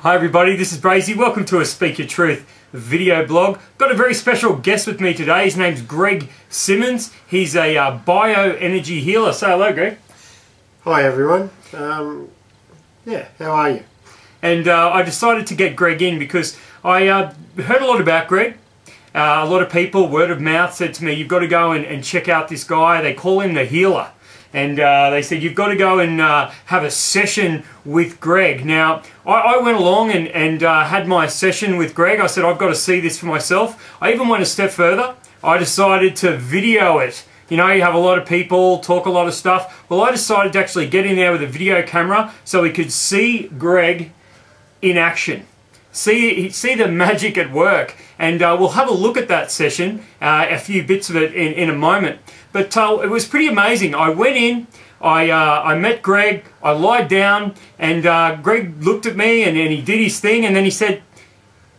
Hi everybody, this is Brazy. Welcome to a Speak Your Truth video blog. Got a very special guest with me today. His name's Greg Simmons. He's a bioenergy healer. Say hello, Greg. Hi everyone. Yeah, how are you? And I decided to get Greg in because I heard a lot about Greg. A lot of people, word of mouth, said to me, you've got to go and check out this guy. They call him the healer. And they said, you've got to go and have a session with Greg. Now, I went along and had my session with Greg. I said, I've got to see this for myself. I even went a step further. I decided to video it. You know, you have a lot of people talk a lot of stuff. Well, I decided to actually get in there with a video camera so we could see Greg in action. See the magic at work. And we'll have a look at that session, a few bits of it in a moment. But it was pretty amazing. I went in, I met Greg, I lied down, and Greg looked at me and he did his thing, and then he said,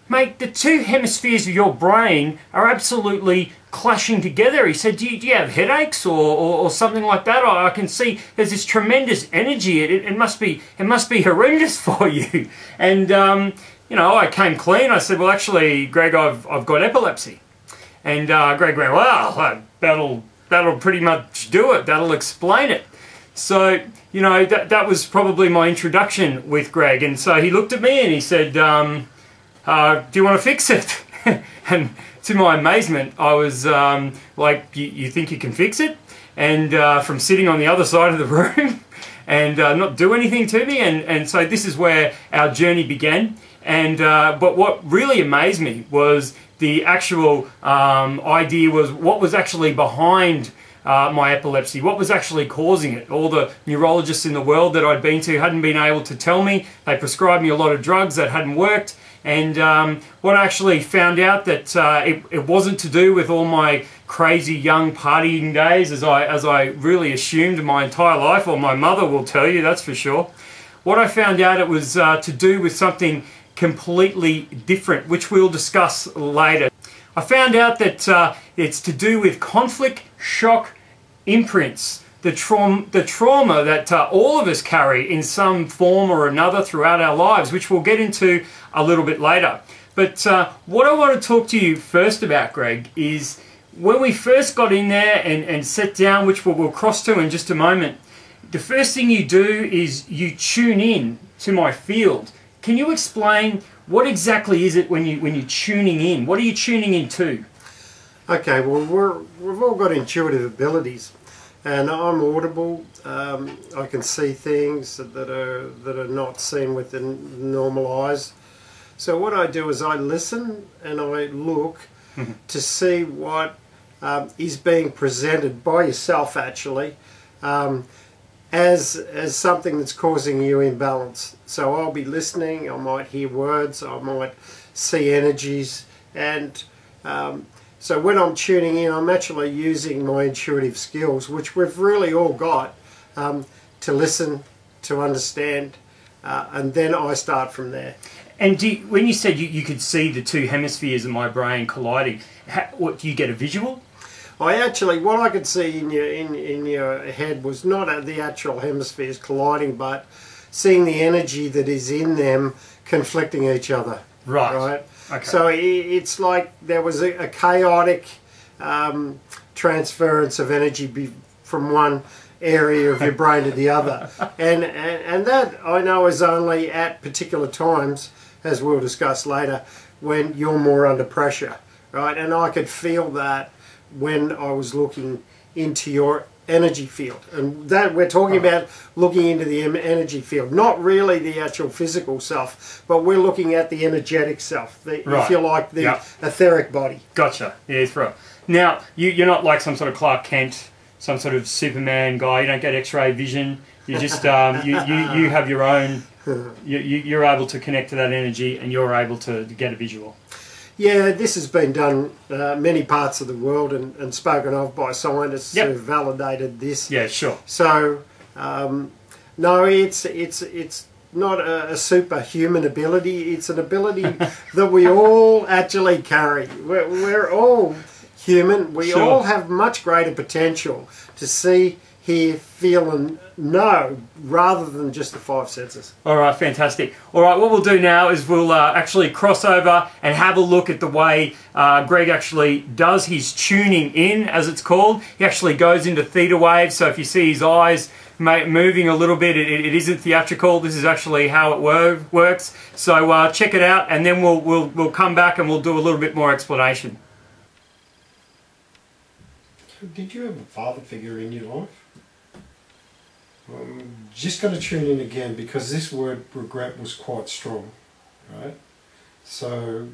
mate, the two hemispheres of your brain are absolutely clashing together. He said, do you have headaches or something like that? I can see there's this tremendous energy. It must be horrendous for you. And you know, I came clean. I said, well, actually, Greg, I've got epilepsy. And Greg went, well, that'll pretty much do it. That'll explain it. So, you know, that was probably my introduction with Greg. And so he looked at me and he said, do you want to fix it? And to my amazement, I was like, you think you can fix it? And from sitting on the other side of the room and not do anything to me. And so this is where our journey began. And but what really amazed me was the actual idea was what was actually behind my epilepsy, what was actually causing it. All the neurologists in the world that I'd been to hadn't been able to tell me. They prescribed me a lot of drugs that hadn't worked. And what I actually found out that it wasn't to do with all my crazy young partying days, as I really assumed my entire life, or my mother will tell you, that's for sure. What I found out, it was to do with something completely different, which we'll discuss later. I found out that it's to do with conflict, shock, imprints, the trauma that all of us carry in some form or another throughout our lives, which we'll get into a little bit later. But what I want to talk to you first about, Greg, is when we first got in there and sat down, which we'll cross to in just a moment, the first thing you do is you tune in to my field. Can you explain what exactly is it when you're tuning in? What are you tuning into? Okay, well, we've all got intuitive abilities, and I'm audible. I can see things that are not seen with the normal eyes. So what I do is I listen and I look to see what is being presented by yourself, actually, as something that's causing you imbalance. So I'll be listening, I might hear words, I might see energies, and so when I'm tuning in, I'm actually using my intuitive skills, which we've really all got, to listen, to understand, and then I start from there. And when you said you could see the two hemispheres of my brain colliding, what, do you get a visual? What I could see in your head was not the actual hemispheres colliding, but seeing the energy that is in them conflicting each other. Right. Okay. So it's like there was a chaotic transference of energy from one area of your brain to the other, and that I know is only at particular times, as we'll discuss later, when you're more under pressure, right? And I could feel that when I was looking into your energy field, and that we're talking about looking into the energy field, not really the actual physical self, but we're looking at the energetic self, if you like, the etheric body. Gotcha. Yeah, that's right. Now, you're not like some sort of Clark Kent, some sort of Superman guy. You don't get X-ray vision. You just you have your own. You're able to connect to that energy, and you're able to get a visual. Yeah, this has been done many parts of the world and spoken of by scientists who have validated this. Yeah, sure. So, no, it's not a superhuman ability. It's an ability that we all actually carry. We're all human. We all have much greater potential to see, hear, feel and know, rather than just the 5 senses. All right, fantastic. All right, what we'll do now is we'll actually cross over and have a look at the way Greg actually does his tuning in, as it's called. He actually goes into theta waves, so if you see his eyes moving a little bit, it isn't theatrical. This is actually how it works. So check it out, and then we'll come back and we'll do a little bit more explanation. Did you have a father figure in your life? Just got to tune in again, because this word regret was quite strong, right? So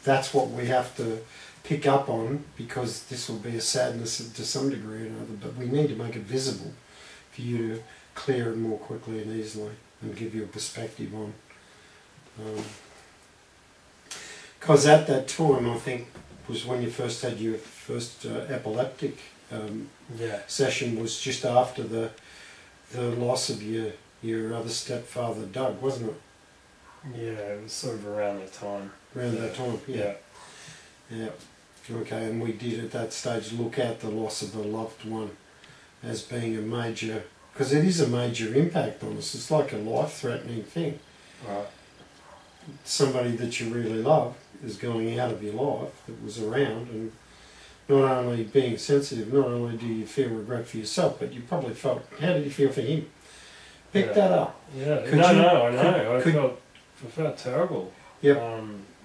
that's what we have to pick up on, because this will be a sadness to some degree or another, but we need to make it visible for you to clear it more quickly and easily and give you a perspective on. Because at that time, I think, was when you first had your first epileptic session, was just after the loss of your other stepfather, Doug, wasn't it? Yeah, it was sort of around that time. Around that time, yeah. Yeah. Okay, and we did at that stage look at the loss of a loved one as being a major, because it is a major impact on us. It's like a life-threatening thing. Right. Somebody that you really love is going out of your life that was around, and not only being sensitive, not only do you feel regret for yourself, but you probably felt, how did you feel for him? Pick that up. Yeah, I know. I felt terrible. Yep.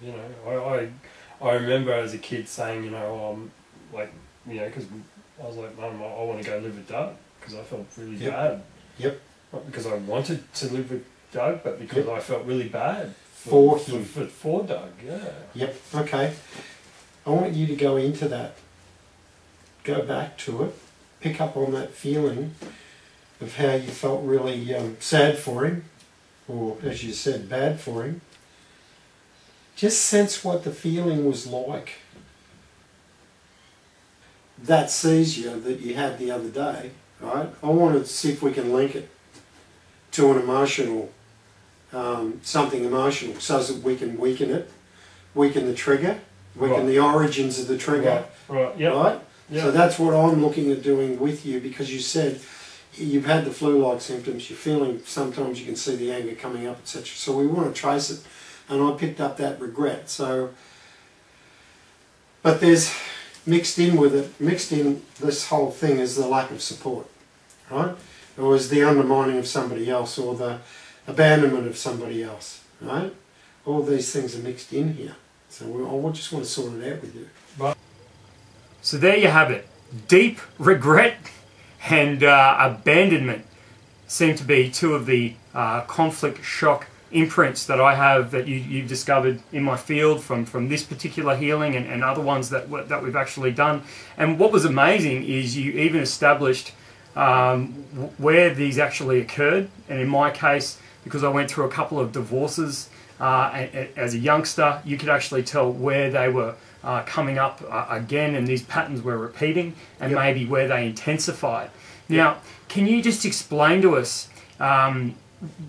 You know, I remember as a kid saying, you know, like, you know, because I was like, Mum, I want to go live with Doug, because I felt really bad. Yep. Not because I wanted to live with Doug, but because I felt really bad for him. For Doug, yeah. Yep, okay. I want you to go into that. Go back to it. Pick up on that feeling of how you felt really sad for him, or as you said, bad for him. Just sense what the feeling was like. That seizure that you had the other day, right? I want to see if we can link it to an emotional, something emotional, so that we can weaken it, weaken the trigger, weaken the origins of the trigger. Right. Yep. Right? Yep. So that's what I'm looking at doing with you, because you said you've had the flu-like symptoms, you're feeling, sometimes you can see the anger coming up, etc. So we want to trace it, and I picked up that regret. So, but there's mixed in with it, mixed in this whole thing is the lack of support, right? Or is the undermining of somebody else, or the abandonment of somebody else, right? All these things are mixed in here. So I just want to sort it out with you. So there you have it. Deep regret and abandonment seem to be two of the conflict shock imprints that I have, that you've discovered in my field from this particular healing and other ones that we've actually done. And what was amazing is you even established where these actually occurred. And in my case, because I went through a couple of divorces as a youngster, you could actually tell where they were coming up again, and these patterns were repeating, and maybe where they intensified. Now, can you just explain to us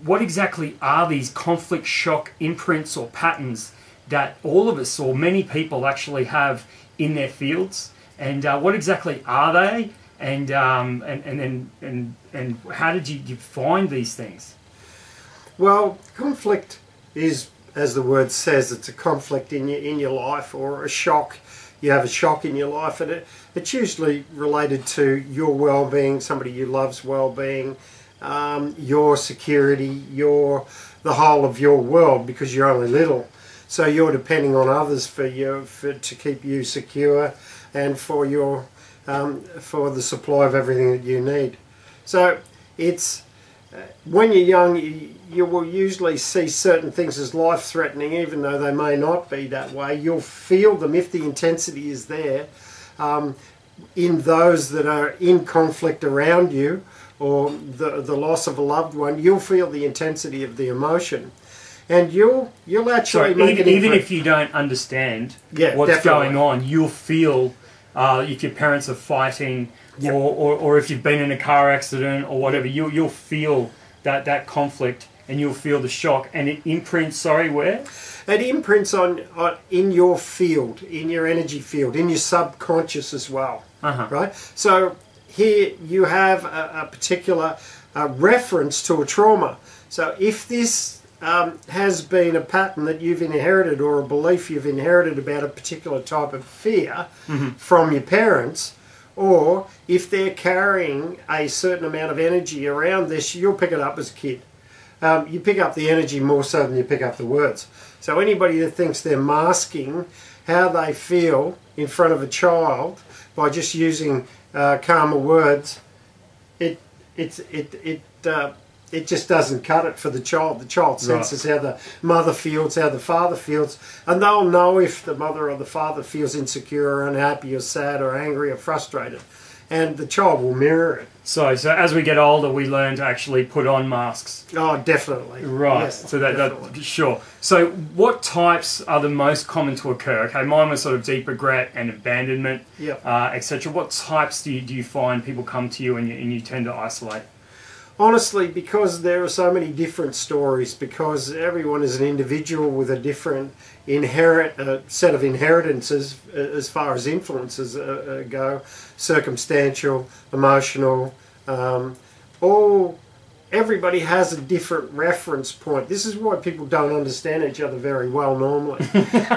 what exactly are these conflict shock imprints or patterns that all of us, or many people, actually have in their fields, and what exactly are they, and how did you find these things? Well, conflict is, as the word says, it's a conflict in your life, or a shock. You have a shock in your life, and it's usually related to your well-being, somebody you love's well-being, your security, the whole of your world, because you're only little. So you're depending on others to keep you secure, and for the supply of everything that you need. So it's when you're young, you will usually see certain things as life-threatening, even though they may not be that way. You'll feel them if the intensity is there in those that are in conflict around you, or the loss of a loved one. You'll feel the intensity of the emotion, and you'll actually make it. Even if you don't understand what's going on, you'll feel if your parents are fighting, or if you've been in a car accident or whatever, you'll feel that conflict, and you'll feel the shock, and it imprints. Where? It imprints on in your field, in your energy field, in your subconscious as well. Right. So here you have a particular reference to a trauma. So if this has been a pattern that you've inherited, or a belief you've inherited about a particular type of fear from your parents, or if they're carrying a certain amount of energy around this, you'll pick it up as a kid. You pick up the energy more so than you pick up the words. So anybody that thinks they're masking how they feel in front of a child by just using calmer words, it just doesn't cut it for the child. The child senses how the mother feels, how the father feels, and they'll know if the mother or the father feels insecure or unhappy or sad or angry or frustrated, and the child will mirror it. So as we get older, we learn to actually put on masks. Oh, definitely. Right. Yes, so that sure. So what types are the most common to occur? Okay, mine was sort of deep regret and abandonment, Yep. etc. What types do you find people come to you and you tend to isolate? Honestly, because there are so many different stories, because everyone is an individual with a different set of inheritances as far as influences go, circumstantial, emotional, everybody has a different reference point. This is why people don't understand each other very well normally,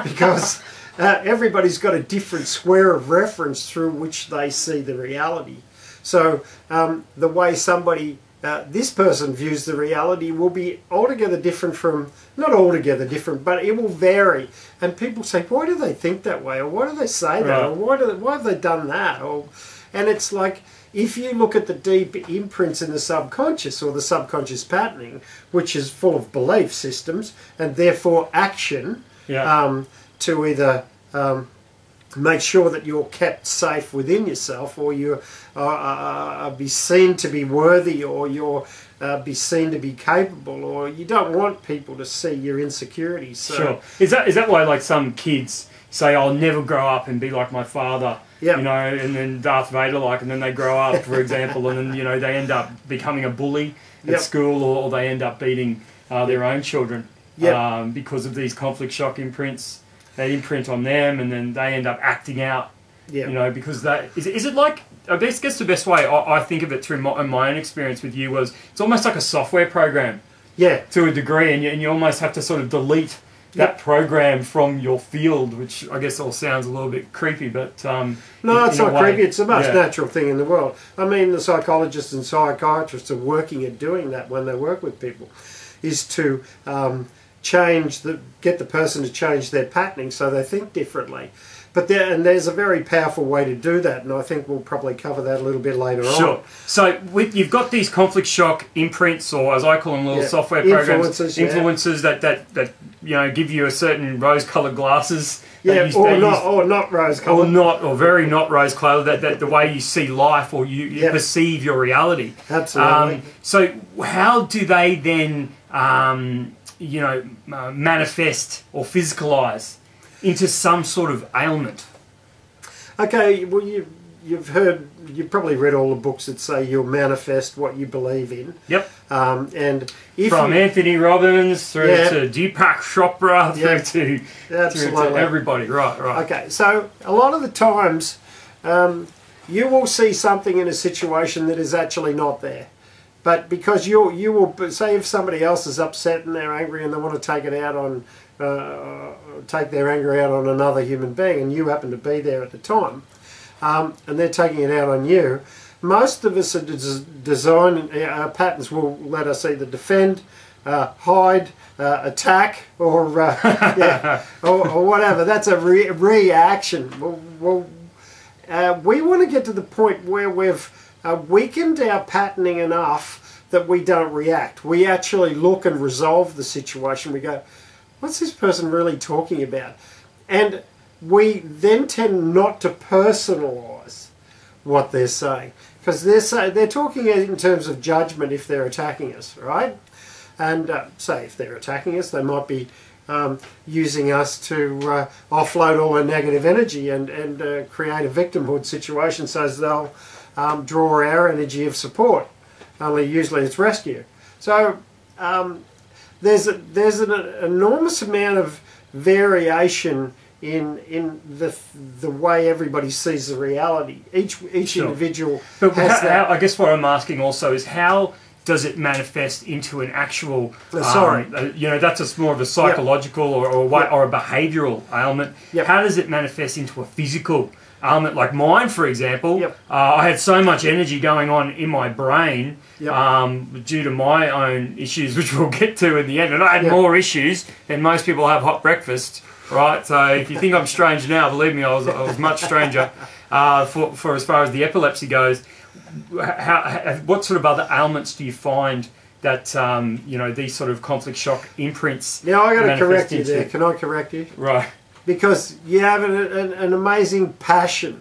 because everybody's got a different square of reference through which they see the reality. So the way somebody this person views the reality will be altogether different from, not altogether different, but it will vary. And people say, why do they think that way? Or why do they say that? Or why have they done that? And it's like, if you look at the deep imprints in the subconscious, or the subconscious patterning, which is full of belief systems and therefore action, to either make sure that you're kept safe within yourself, or you be seen to be worthy, or you're be seen to be capable, or you don't want people to see your insecurities. So, sure. Is that why, like, some kids say, I'll never grow up and be like my father, you know, and then Darth Vader, like, and then they grow up, for example, and then, you know, they end up becoming a bully at school, or they end up beating their own children because of these conflict shock imprints. They imprint on them, and then they end up acting out, you know, because that... Is it like... I guess the best way I think of it through my own experience with you was, it's almost like a software program. To a degree, and you almost have to sort of delete that program from your field, which I guess all sounds a little bit creepy, but... no, it's not creepy. It's the most natural thing in the world. I mean, the psychologists and psychiatrists are working at doing that when they work with people, is to... get the person to change their patterning so they think differently. But there's a very powerful way to do that, and I think we'll probably cover that a little bit later on. Sure. So you've got these conflict shock imprints, or as I call them, little software programs, influences that you know, give you a certain rose-coloured glasses. Or not rose-coloured. Or very not rose-coloured, that the way you see life, or you perceive your reality. Absolutely. So how do they then... you know, manifest or physicalise into some sort of ailment? Okay, well, you've probably read all the books that say you'll manifest what you believe in. Yep. And if from Anthony Robbins through to Deepak Chopra through to everybody, right. Okay, so a lot of the times you will see something in a situation that is actually not there. But because you will say, if somebody else is upset and they're angry and they want to take it out on take their anger out on another human being, and you happen to be there at the time, and they're taking it out on you, most of us are design patterns will let us either defend, hide, attack, or or whatever. That's a reaction. We want to get to the point where we've weakened our patterning enough that we don't react. We actually look and resolve the situation. We go, what's this person really talking about? And we then tend not to personalise what they're saying, because they're talking in terms of judgment if they're attacking us, right? And say if they're attacking us, they might be using us to offload all their negative energy and create a victimhood situation, so as they'll draw our energy of support. Only usually it's rescue. So there's an enormous amount of variation in the way everybody sees the reality. Each Sure. individual But has that. I guess what I'm asking also is how does it manifest into an actual? You know, that's more of a psychological or a behavioural ailment. Yep. How does it manifest into a physical ailment like mine, for example? Yep. I had so much energy going on in my brain Yep. due to my own issues, which we'll get to in the end. And I had Yep. more issues than most people have hot breakfast. Right, so if you think I'm strange now, believe me, I was much stranger. For as far as the epilepsy goes, what sort of other ailments do you find that you know, these sort of conflict shock imprints? Now I got to correct you into? there. Can I correct you? Right. Because you have an amazing passion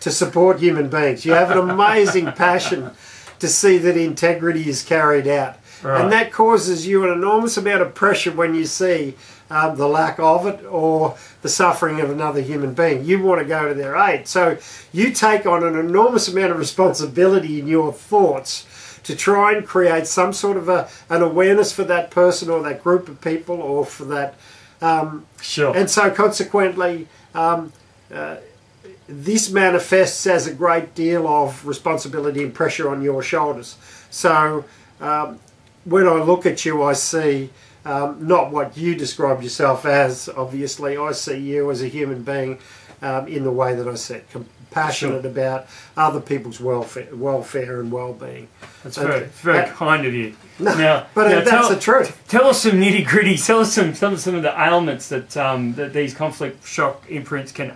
to support human beings. You have an amazing passion to see that integrity is carried out. Right. And that causes you an enormous amount of pressure when you see the lack of it or the suffering of another human being. You want to go to their aid. So you take on an enormous amount of responsibility in your thoughts to try and create some sort of an awareness for that person or that group of people or for that. Sure. And so consequently, this manifests as a great deal of responsibility and pressure on your shoulders. So when I look at you, I see not what you describe yourself as, obviously. I see you as a human being in the way that I said, compassionate about other people's welfare and well-being. That's very kind of you. No, now, that's the truth. Tell us some nitty-gritty. Tell us some of the ailments that that these conflict shock imprints can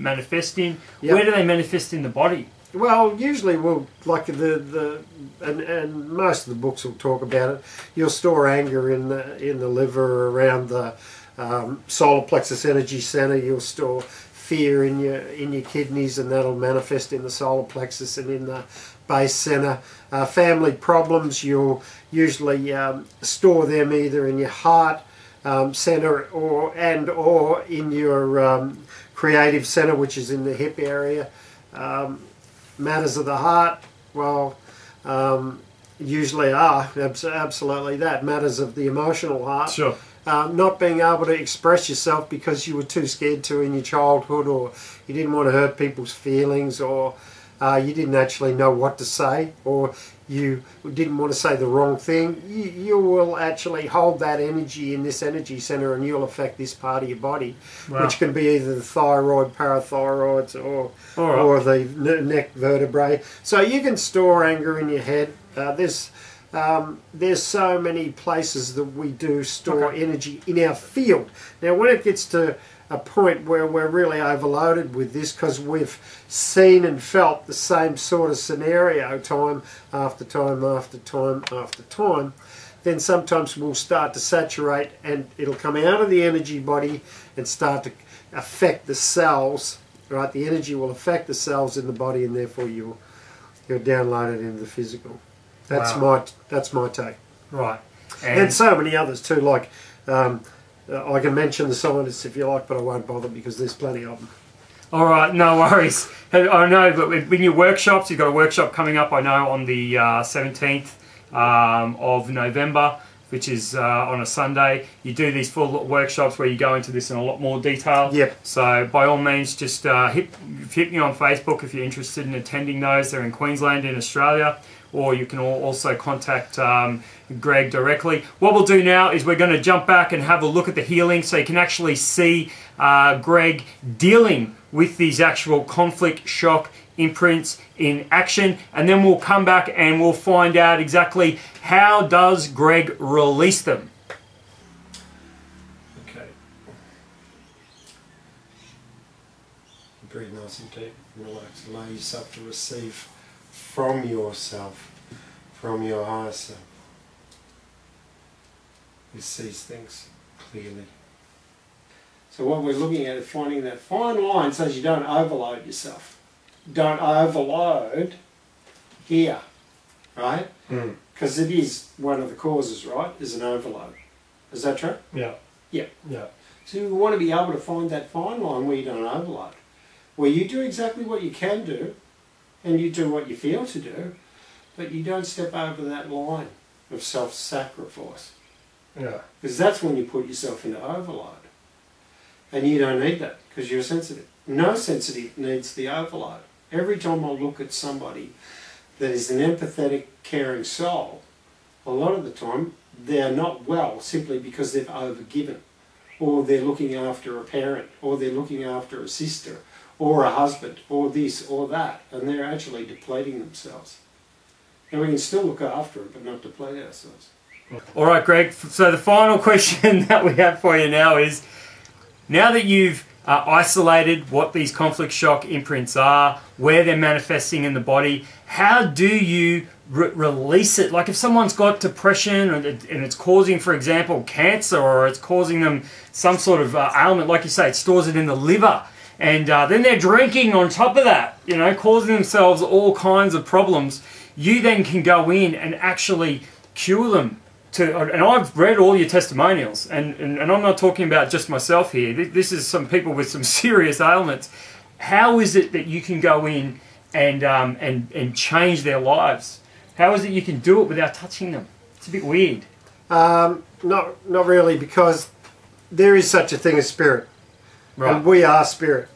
manifest in. Yep. Where do they manifest in the body? Well, usually we'll, like and most of the books will talk about it. You'll store anger in the liver around the solar plexus energy center. You'll store fear in your kidneys, and that'll manifest in the solar plexus and in the base center. Family problems, you'll usually store them either in your heart center or in your creative center, which is in the hip area. Matters of the heart, well, usually are absolutely that. Matters of the emotional heart. Sure. Not being able to express yourself because you were too scared to in your childhood, or you didn't want to hurt people's feelings, or you didn't actually know what to say, or you didn't want to say the wrong thing. You will actually hold that energy in this energy center, and you'll affect this part of your body, Wow. which can be either the thyroid, parathyroids, or the neck vertebrae. So you can store anger in your head. There's so many places that we do store energy in our field. Now, when it gets to a point where we're really overloaded with this because we've seen and felt the same sort of scenario time after time after time after time, then sometimes we'll start to saturate and it'll come out of the energy body and start to affect the cells, right? The energy will affect the cells in the body, and therefore you're downloaded into the physical. That's my take. Right. And so many others too, like I can mention the scientists if you like, but I won't bother because there's plenty of them. All right, no worries. I know, but in your workshops, you've got a workshop coming up, I know, on the 17th of November, which is on a Sunday. You do these full workshops where you go into this in a lot more detail. Yep. So by all means, just hit me on Facebook if you're interested in attending those. They're in Queensland in Australia. Or you can also contact Greg directly. What we'll do now is we're going to jump back and have a look at the healing so you can actually see Greg dealing with these actual conflict shock imprints in action, and then we'll come back and we'll find out exactly how does Greg release them. Okay. Breathe nice and deep, relax, allow yourself to receive from yourself, from your higher self, who sees things clearly. So what we're looking at is finding that fine line so you don't overload yourself. Don't overload here, right? Because it is one of the causes, right, is an overload. Is that true? Yeah. Yeah. Yeah. So you want to be able to find that fine line where you don't overload, where you do exactly what you can do, and you do what you feel to do, but you don't step over that line of self-sacrifice. Yeah. Because that's when you put yourself into overload. and you don't need that because you're sensitive. No sensitive needs the overload. Every time I look at somebody that is an empathetic, caring soul, a lot of the time they're not well simply because they've overgiven, or they're looking after a parent, or they're looking after a sister, or a husband, or this or that, and they're actually depleting themselves. And we can still look after them, but not deplete ourselves. All right, Greg, so the final question that we have for you now is, now that you've isolated what these conflict shock imprints are, where they're manifesting in the body, how do you release it? Like if someone's got depression and it's causing, for example, cancer, or it's causing them some sort of ailment, like you say, it stores it in the liver, and then they're drinking on top of that, you know, causing themselves all kinds of problems, you then can go in and actually cure them. And I've read all your testimonials, and I'm not talking about just myself here. This is some people with some serious ailments. How is it that you can go in and change their lives? How is it you can do it without touching them? It's a bit weird. Not really, because there is such a thing as spirit, Right. and we are spirit.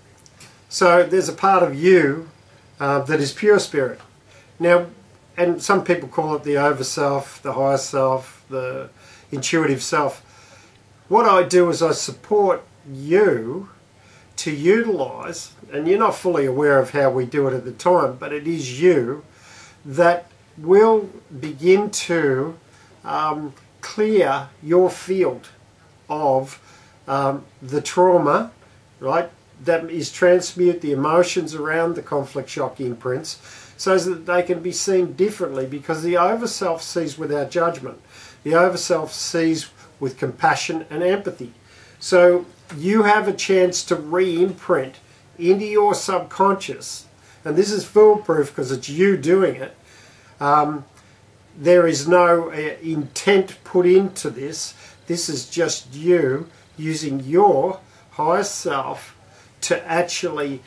So there's a part of you that is pure spirit. Now, and some people call it the over self, the higher self, the intuitive self. What I do is I support you to utilize, and you're not fully aware of how we do it at the time, but it is you that will begin to clear your field of the trauma, right, that is transmute the emotions around the conflict shock imprints, so that they can be seen differently, because the over-self sees without judgment. The over-self sees with compassion and empathy. So you have a chance to re-imprint into your subconscious, and this is foolproof because it's you doing it. There is no intent put into this. This is just you using your higher self to actually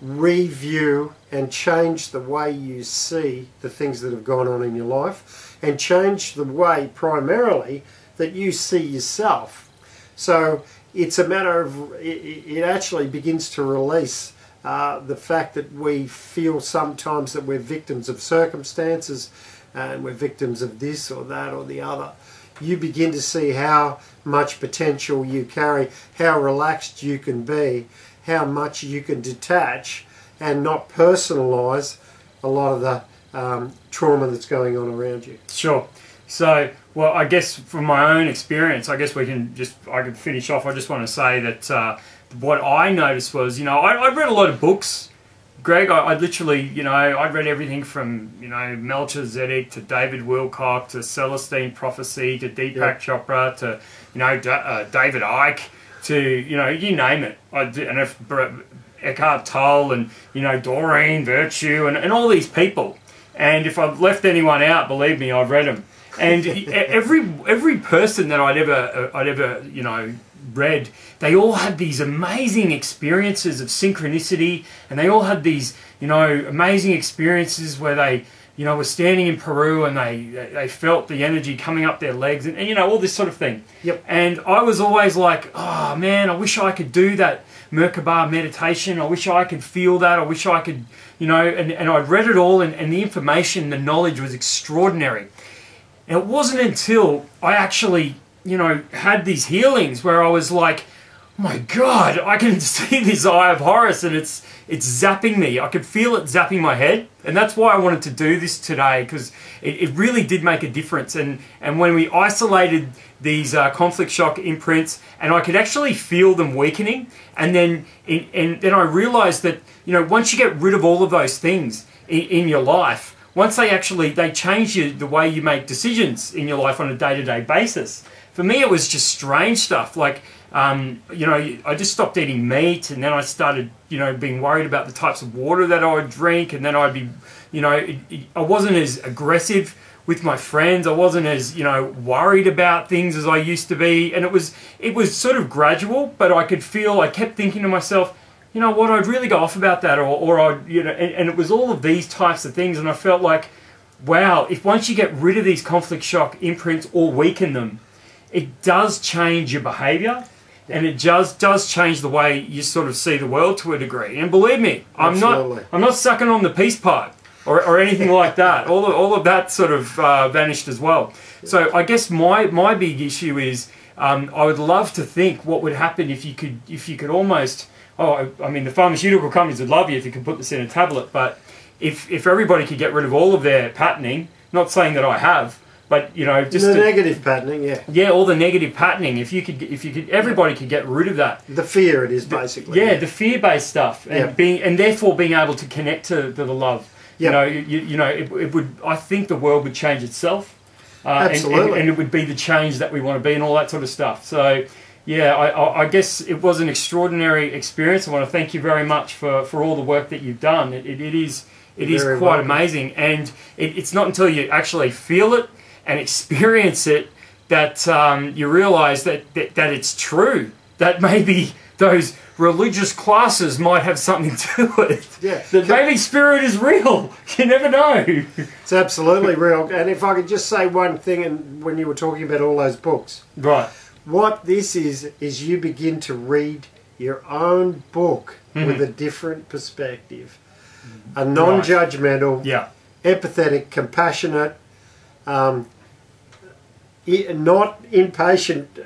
review and change the way you see the things that have gone on in your life, and change the way primarily that you see yourself. So it's a matter of, it actually begins to release the fact that we feel sometimes that we're victims of circumstances, and we're victims of this or that or the other. You begin to see how much potential you carry, how relaxed you can be, how much you can detach and not personalise a lot of the trauma that's going on around you. Sure. So, well, I guess from my own experience, I guess I can finish off. I just want to say that what I noticed was, you know, I read a lot of books, Greg. I literally, you know, I read everything from, you know, Melchizedek to David Wilcock to Celestine Prophecy to Deepak Chopra to, you know, David Icke to, you know, you name it. Eckhart Tolle and, you know, Doreen Virtue and all these people. And if I've left anyone out, believe me, I've read them. And every person that I'd ever you know read, they all had these amazing experiences of synchronicity, and they all had these, you know, amazing experiences where they, you know, were standing in Peru and they felt the energy coming up their legs and you know, all this sort of thing. Yep. And I was always like, oh man, I wish I could do that Merkaba meditation. I wish I could feel that. I wish I could, you know, and I read it all, and the information, the knowledge was extraordinary. And it wasn't until I actually, you know, had these healings where I was like, oh my God, I can see this Eye of Horus and it's zapping me. I could feel it zapping my head. And that's why I wanted to do this today, because it really did make a difference. And when we isolated these conflict shock imprints, and I could actually feel them weakening, and then I realized that, you know, once you get rid of all of those things in your life, once they change the way you make decisions in your life on a day-to-day basis. For me, it was just strange stuff like, you know, I just stopped eating meat, and then I started, you know, being worried about the types of water that I would drink, and then I'd be, you know, I wasn't as aggressive with my friends. I wasn't as, you know, worried about things as I used to be, and it was sort of gradual, but I kept thinking to myself, you know what, I'd really go off about that, or I'd, you know, and it was all of these types of things, and I felt like, wow, if once you get rid of these conflict shock imprints or weaken them, it does change your behaviour. And it does change the way you sort of see the world to a degree. And believe me, I'm not sucking on the peace pipe or anything like that. All of that sort of vanished as well. So I guess my big issue is I would love to think what would happen if you could almost, I mean, the pharmaceutical companies would love you if you could put this in a tablet, but if everybody could get rid of all of their patterning, not saying that I have, but you know, just the negative patterning, all the negative patterning. If you could, everybody could get rid of that. The fear it is basically. The fear-based stuff, and therefore being able to connect to the love. You know, it would. I think the world would change itself. Absolutely, and it would be the change that we want to be, and all that sort of stuff. So, yeah, I guess it was an extraordinary experience. I want to thank you very much for all the work that you've done. It is quite amazing, and it's not until you actually feel it and experience it that you realise that it's true. That maybe those religious classes might have something to it. Yeah. That maybe spirit is real. You never know. It's absolutely real. And if I could just say one thing, and when you were talking about all those books. Right. What this is you begin to read your own book with a different perspective. A non-judgmental, empathetic, compassionate, not impatient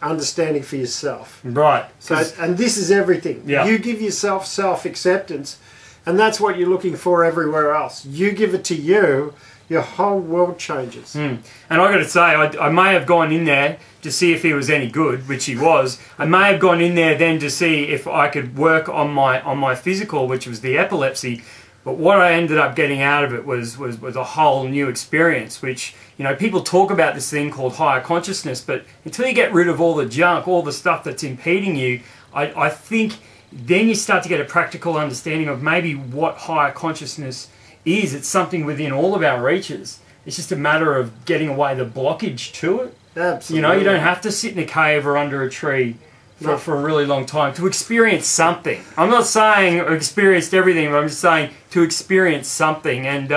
understanding for yourself. Right. So, and this is everything. Yeah. You give yourself self-acceptance, and that's what you're looking for everywhere else. You give it to you, your whole world changes. And I got to say, I may have gone in there to see if he was any good, which he was. I may have gone in there then to see if I could work on my physical, which was the epilepsy. But what I ended up getting out of it was a whole new experience, which, you know, people talk about this thing called higher consciousness, but until you get rid of all the junk, all the stuff that's impeding you, I think then you start to get a practical understanding of maybe what higher consciousness is. It's something within all of our reaches. It's just a matter of getting away the blockage to it. Absolutely. You know, you don't have to sit in a cave or under a tree for a really long time to experience something. I'm not saying I've experienced everything, but I'm just saying to experience something, and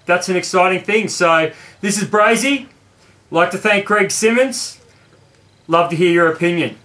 that's an exciting thing. So this is Brazy. Like to thank Greg Simmons. Love to hear your opinion.